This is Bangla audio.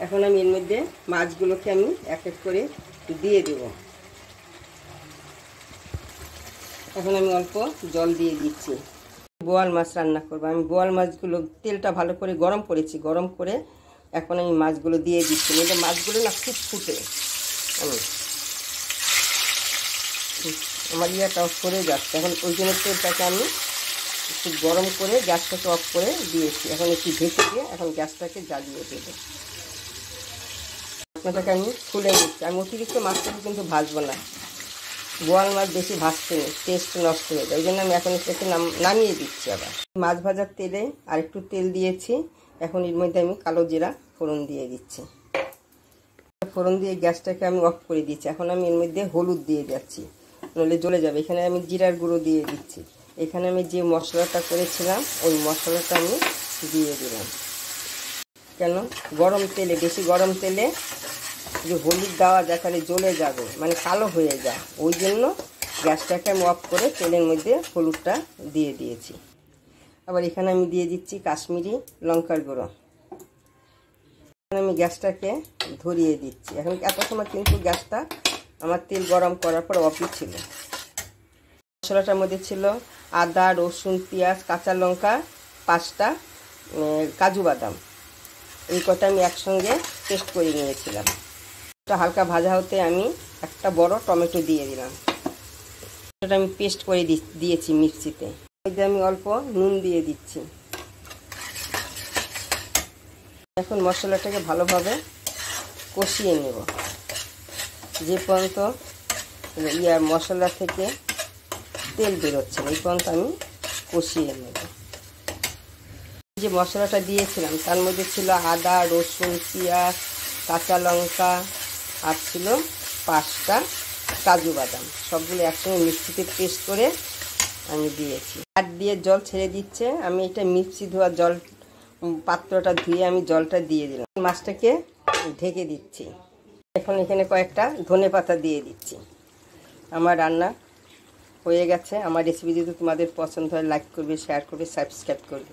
এখন আমি এর মধ্যে মাছগুলোকে আমি এক এক করে দিয়ে দেব। এখন আমি অল্প জল দিয়ে দিচ্ছি। বোয়াল মাছ রান্না করব। আমি বোয়াল মাছগুলো তেলটা ভালো করে গরম করেছি, গরম করে এখন আমি মাছগুলো দিয়ে দিচ্ছি। নইলে মাছগুলো না খুব ফুটে, আমার ইয়েটা অফ করে যাচ্ছে। এখন ওই জন্য তেলটাকে আমি খুব গরম করে গ্যাসটাকে অফ করে দিয়েছি। এখন একটু ঢেকে দিয়ে এখন গ্যাসটাকে জ্বালিয়ে দেবো। ঢাকনাটাকে আমি খুলে নিচ্ছি। আমি অতিরিক্ত মাছটাকে কিন্তু ভাজবো না, বোয়াল মাছ বেশি ভাজতে নেই, টেস্ট নষ্ট হয়ে যায়। ওই জন্য আমি এখন এটাকে নামিয়ে দিচ্ছি। আবার মাছ ভাজার তেলে আর একটু তেল দিয়েছি। এখন এর মধ্যে আমি কালো জিরা ফোড়ন দিয়ে দিচ্ছি। ফোড়ন দিয়ে গ্যাসটাকে আমি অফ করে দিচ্ছি। এখন আমি এর মধ্যে হলুদ দিয়ে যাচ্ছি, নইলে জ্বলে যাবে। এখানে আমি জিরার গুঁড়ো দিয়ে দিচ্ছি। এখানে আমি যে মশলাটা করেছিলাম ওই মশলাটা আমি দিয়ে দিলাম। কেন গরম তেলে, বেশি গরম তেলে যে হলুদ দেওয়া যায় তাহলে জ্বলে যাবে, মানে কালো হয়ে যায়। ওই জন্য গ্যাসটাকে আমি অফ করে তেলের মধ্যে হলুদটা দিয়ে দিয়েছি। আবার এখানে আমি দিয়ে দিচ্ছি কাশ্মীরি লঙ্কার গুঁড়ো। আমি গ্যাসটাকে ধরিয়ে দিচ্ছি। এখন এত সময় কিন্তু গ্যাসটা আমার তেল গরম করার পর অফই ছিল। মশলাটার মধ্যে ছিল আদা, রসুন, পেঁয়াজ, কাঁচা লঙ্কা, 5টা কাজু বাদাম। এই কটা আমি একসঙ্গে পেস্ট করে নিয়েছিলাম। এটা হালকা ভাজা হতে আমি একটা বড় টমেটো দিয়ে দিলাম। এটা আমি পেস্ট করে দিয়েছি মিক্সিতে। এতে আমি অল্প নুন দিয়ে দিচ্ছি। এখন মশলাটাকে ভালোভাবে কষিয়ে নেব, যে পর্যন্ত মশলা থেকে তেল বেরোচ্ছে না, এই পর্যন্ত আমি কষিয়ে নেব। যে মশলাটা দিয়েছিলাম তার মধ্যে ছিল আদা, রসুন, পেঁয়াজ, কাঁচা লঙ্কা, আর ছিল 5টা কাজু বাদাম। সবগুলো একসঙ্গে মিক্সিতে পেস্ট করে আমি দিয়েছি। আর দিয়ে জল ছেড়ে দিচ্ছে। আমি এটা মিক্সি ধোয়া জল পাত্রটা ধুয়ে আমি জলটা দিয়ে দিলাম। মাছটাকে ঢেকে দিচ্ছি। এখন এখানে কয়েকটা ধনেপাতা দিয়ে দিচ্ছি। আমার রান্না হয়ে গেছে। আমার রেসিপি যদি তোমাদের পছন্দ হয় লাইক করবে, শেয়ার করবে, সাবস্ক্রাইব করবে।